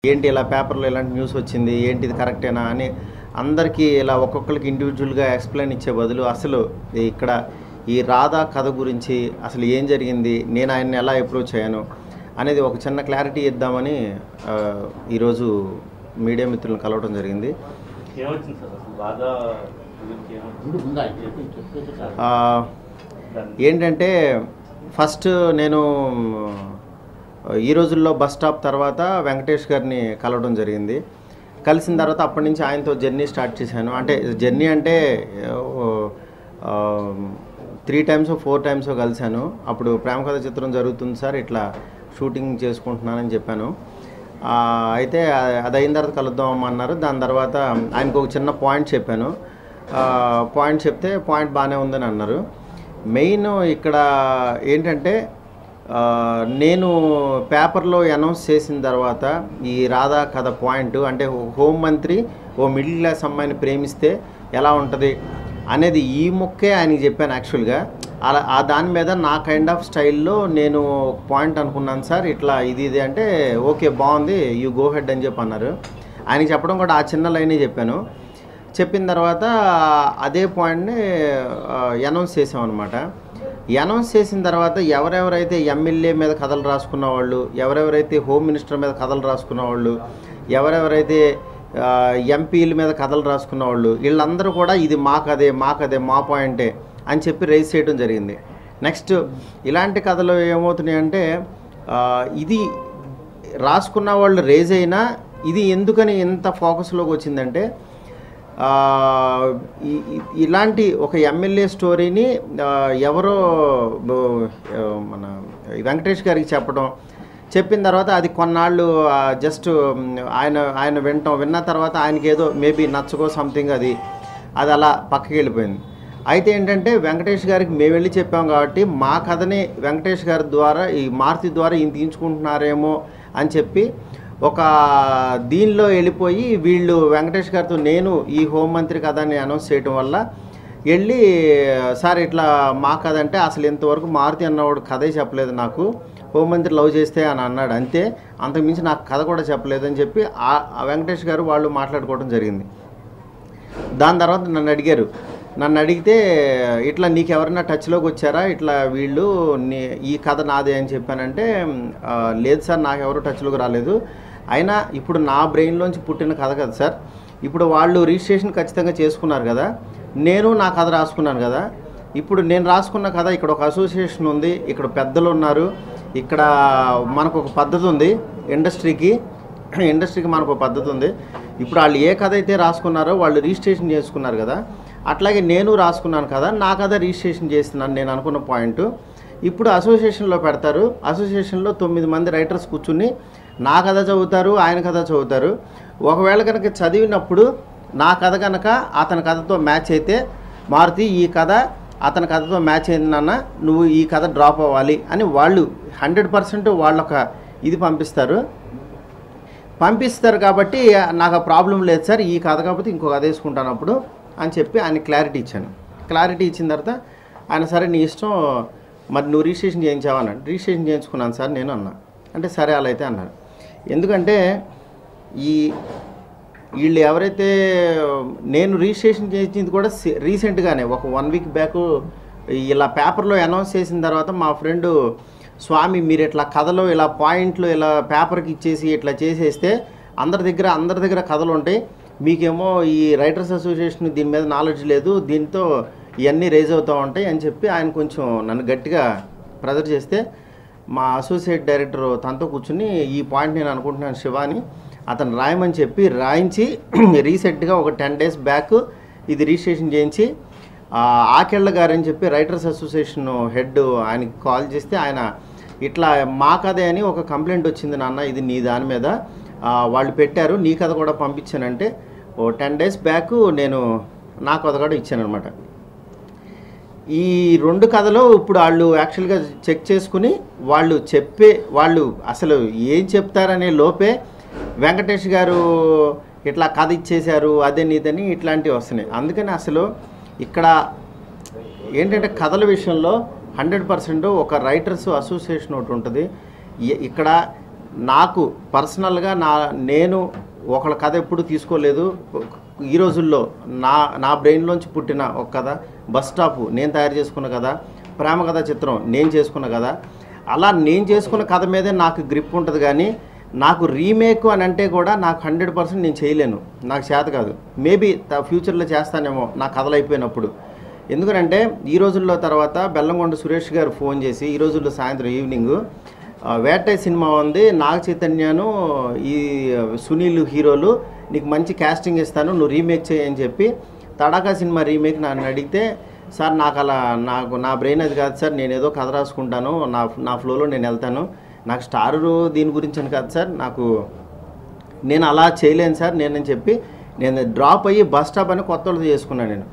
ఏంటి ఇలా పేపర్లో ఇలాంటి న్యూస్ వచ్చింది, ఏంటి ఇది కరెక్టేనా అని అందరికీ ఇలా ఒక్కొక్కరికి ఇండివిజువల్గా ఎక్స్ప్లెయిన్ ఇచ్చే బదులు అసలు ఇక్కడ ఈ రాధా కథ గురించి అసలు ఏం జరిగింది, నేను ఆయన్ని ఎలా అప్రోచ్ అయ్యాను అనేది ఒక చిన్న క్లారిటీ ఇద్దామని ఈరోజు మీడియా మిత్రులను కలవడం జరిగింది. ఏంటంటే ఫస్ట్ నేను ఈ రోజుల్లో బస్ స్టాప్ తర్వాత వెంకటేష్ గారిని కలవడం జరిగింది. కలిసిన తర్వాత అప్పటి నుంచి ఆయనతో జర్నీ స్టార్ట్ చేశాను. అంటే జర్నీ అంటే 3 times 4 times కలిశాను. అప్పుడు ప్రేమ కథ చిత్రం జరుగుతుంది సార్, ఇట్లా షూటింగ్ చేసుకుంటున్నానని చెప్పాను. అయితే అది అయిన తర్వాత కలుద్దాం అన్నారు. దాని తర్వాత ఆయనకు ఒక చిన్న పాయింట్ చెప్పాను. పాయింట్ చెప్తే పాయింట్ బాగానే ఉందని అన్నారు. మెయిన్ ఇక్కడ ఏంటంటే నేను పేపర్లో అనౌన్స్ చేసిన తర్వాత ఈ రాధా కథ పాయింట్ అంటే హోంమంత్రి ఓ మిడిల్ క్లాస్ అమ్మాయిని ప్రేమిస్తే ఎలా ఉంటుంది అనేది ఈ ముక్కే ఆయనకి చెప్పాను. యాక్చువల్గా అలా దాని మీద నా కైండ్ ఆఫ్ స్టైల్లో నేను పాయింట్ అనుకున్నాను సార్, ఇట్లా ఇది అంటే ఓకే బాగుంది, యూ గో హెడ్ అని చెప్పి అన్నారు. ఆయనకి చెప్పడం కూడా ఆ చిన్న లైనే చెప్పాను. చెప్పిన తర్వాత అదే పాయింట్ని అనౌన్స్ చేసామన్నమాట. అనౌన్స్ చేసిన తర్వాత ఎవరెవరైతే ఎమ్మెల్యే మీద కథలు రాసుకున్న వాళ్ళు, ఎవరెవరైతే హోమ్ మినిస్టర్ మీద కథలు రాసుకున్న వాళ్ళు, ఎవరెవరైతే ఎంపీల మీద కథలు రాసుకున్న వాళ్ళు, వీళ్ళందరూ కూడా ఇది మాకదే మా పాయింటే అని చెప్పి రైజ్ చేయడం జరిగింది. నెక్స్ట్ ఇలాంటి కథలు ఏమవుతున్నాయంటే ఇది రాసుకున్న వాళ్ళు రేజ్ అయినా ఇది ఎందుకని ఇంత ఫోకస్లోకి వచ్చిందంటే ఇలాంటి ఒక ఎమ్మెల్యే స్టోరీని ఎవరో మన వెంకటేష్ గారికి చెప్పిన తర్వాత అది కొన్నాళ్ళు జస్ట్ ఆయన విన్న తర్వాత ఆయనకి ఏదో మేబీ నచ్చకో సంథింగ్ అది అలా పక్కకి వెళ్ళిపోయింది. అయితే ఏంటంటే వెంకటేష్ గారికి మేము వెళ్ళి చెప్పాం కాబట్టి మా కథని వెంకటేష్ గారి ద్వారా ఈ మారుతి ద్వారా ఈయన తీయించుకుంటున్నారేమో అని చెప్పి ఒక దీనిలో వెళ్ళిపోయి వీళ్ళు వెంకటేష్ గారితో నేను ఈ హోంమంత్రి కథని అనౌన్స్ చేయడం వల్ల వెళ్ళి సార్ ఇట్లా మా కథ అంటే అసలు ఇంతవరకు మారుతి అన్నవాడు కథే చెప్పలేదు, నాకు హోంమంత్రి లవ్ చేస్తే అని అన్నాడు, అంతే, అంతకుమించి నాకు కథ కూడా చెప్పలేదని చెప్పి ఆ వెంకటేష్ గారు వాళ్ళు మాట్లాడుకోవడం జరిగింది. దాని తర్వాత నన్ను అడిగితే ఇట్లా నీకు ఎవరైనా టచ్లోకి వచ్చారా, ఇట్లా వీళ్ళు ఈ కథ నాదే అని చెప్పానంటే లేదు సార్ నాకు ఎవరు టచ్లోకి రాలేదు, అయినా ఇప్పుడు నా బ్రెయిన్లోంచి పుట్టిన కథ కదా సార్, ఇప్పుడు వాళ్ళు రిజిస్ట్రేషన్ ఖచ్చితంగా చేసుకున్నారు కదా, నేను నా కథ రాసుకున్నాను కదా, ఇప్పుడు నేను రాసుకున్న కథ ఇక్కడ ఒక అసోసియేషన్ ఉంది, ఇక్కడ పెద్దలు ఉన్నారు, ఇక్కడ మనకు ఒక పద్ధతి ఉంది, ఇండస్ట్రీకి మనకు ఒక పద్ధతి ఉంది, ఇప్పుడు వాళ్ళు ఏ కథ అయితే రాసుకున్నారో వాళ్ళు రిజిస్ట్రేషన్ చేసుకున్నారు కదా, అట్లాగే నేను రాసుకున్నాను కదా, నా కథ రిజిస్ట్రేషన్ చేస్తున్నాను నేను అనుకున్న పాయింట్. ఇప్పుడు అసోసియేషన్లో పెడతారు, అసోసియేషన్లో 9 మంది రైటర్స్ కూర్చుని నా కథ చదువుతారు, ఆయన కథ చదువుతారు. ఒకవేళ కనుక చదివినప్పుడు నా కథ కనుక అతని కథతో మ్యాచ్ అయితే మారుతి ఈ కథ అతని కథతో మ్యాచ్ అయింది నాన్న, నువ్వు ఈ కథ డ్రాప్ అవ్వాలి అని వాళ్ళు 100% వాళ్ళొక ఇది పంపిస్తారు కాబట్టి నాకు ఆ ప్రాబ్లం లేదు సార్, ఈ కథ కాకపోతే ఇంకో కథ వేసుకుంటాను అప్పుడు అని చెప్పి ఆయన క్లారిటీ ఇచ్చాను. క్లారిటీ ఇచ్చిన తర్వాత ఆయన సరే నీ ఇష్టం, మరి నువ్వు రిజిస్ట్రేషన్ చేయించావా అన్నాడు. రిజిస్ట్రేషన్ చేయించుకున్నాను సార్ నేను అన్నా. అంటే సరే అలా అయితే అన్నారు. ఎందుకంటే వీళ్ళు ఎవరైతే నేను రిజిస్ట్రేషన్ చేయించింది కూడా రీసెంట్గానే ఒక 1 week బ్యాక్ ఇలా పేపర్లో అనౌన్స్ చేసిన తర్వాత మా ఫ్రెండు స్వామి మీరు ఇట్లా కథలో ఇలా పాయింట్లు ఇలా పేపర్కి ఇచ్చేసి ఇట్లా చేసేస్తే అందరి దగ్గర కథలు ఉంటాయి, మీకేమో ఈ రైటర్స్ అసోసియేషన్ దీని మీద నాలెడ్జ్ లేదు, దీంతో ఇవన్నీ రేజ్ అవుతూ ఉంటాయి అని చెప్పి ఆయన కొంచెం నన్ను గట్టిగా ప్రెజర్ చేస్తే మా అసోసియేట్ డైరెక్టర్ తనతో కూర్చుని ఈ పాయింట్ నేను అనుకుంటున్నాను శివాని అతను రాయమని చెప్పి రాయించి రీసెంట్గా ఒక 10 days బ్యాక్ ఇది రిజిస్ట్రేషన్ చేయించి ఆకెళ్ళ గారు అని చెప్పి రైటర్స్ అసోసియేషన్ హెడ్ ఆయనకి కాల్ చేస్తే ఆయన ఇట్లా మా కథే అని ఒక కంప్లైంట్ వచ్చింది నాన్న, ఇది నీ దాని మీద వాళ్ళు పెట్టారు, నీ కథ కూడా పంపించానంటే ఓ 10 days బ్యాక్ నేను నా కథ కూడా ఇచ్చాను అనమాట. ఈ 2 కథలు ఇప్పుడు వాళ్ళు యాక్చువల్గా చెక్ చేసుకుని వాళ్ళు అసలు ఏం చెప్తారనే లోపే వెంకటేష్ గారు ఇట్లా కథ ఇచ్చేశారు అదే నీదని ఇట్లాంటివి వస్తున్నాయి. అందుకని అసలు ఇక్కడ ఏంటంటే కథల విషయంలో 100% ఒక రైటర్స్ అసోసియేషన్ ఒకటి ఉంటుంది. ఇక్కడ నాకు పర్సనల్గా నేను ఒకళ్ళ కథ ఎప్పుడు తీసుకోలేదు. ఈ రోజుల్లో నా బ్రెయిన్లోంచి పుట్టిన ఒక కథ, బస్ స్టాప్ నేను తయారు చేసుకున్న కథ, ప్రేమ కథ చిత్రం నేను చేసుకున్న కథ. అలా నేను చేసుకున్న కథ మీదే నాకు గ్రిప్ ఉంటుంది. కానీ నాకు రీమేక్ అని అంటే కూడా నాకు 100% నేను చేయలేను, నాకు చేత కాదు. మేబీ ఫ్యూచర్లో చేస్తానేమో నా కథలు అయిపోయినప్పుడు. ఎందుకంటే ఈ రోజుల్లో తర్వాత బెల్లంకొండ సురేష్ గారు ఫోన్ చేసి ఈ రోజుల్లో సాయంత్రం ఈవినింగ్ వేటై సినిమా ఉంది, నాగ చైతన్యను ఈ సునీల్ హీరోలు, నీకు మంచి క్యాస్టింగ్ ఇస్తాను, నువ్వు రీమేక్ చేయని చెప్పి తడాకా సినిమా రీమేక్ నన్ను అడిగితే, సార్ నాకు నా బ్రెయిన్ అది కాదు సార్, నేను ఏదో కథ రాసుకుంటాను, నా ఫ్లోలో నేను వెళ్తాను, నాకు స్టారు దీని గురించి అని కాదు సార్, నేను అలా చేయలేను సార్ నేను చెప్పి నేను డ్రాప్ అయ్యి బస్ స్టాప్ అని కొత్త చేసుకున్నాను నేను.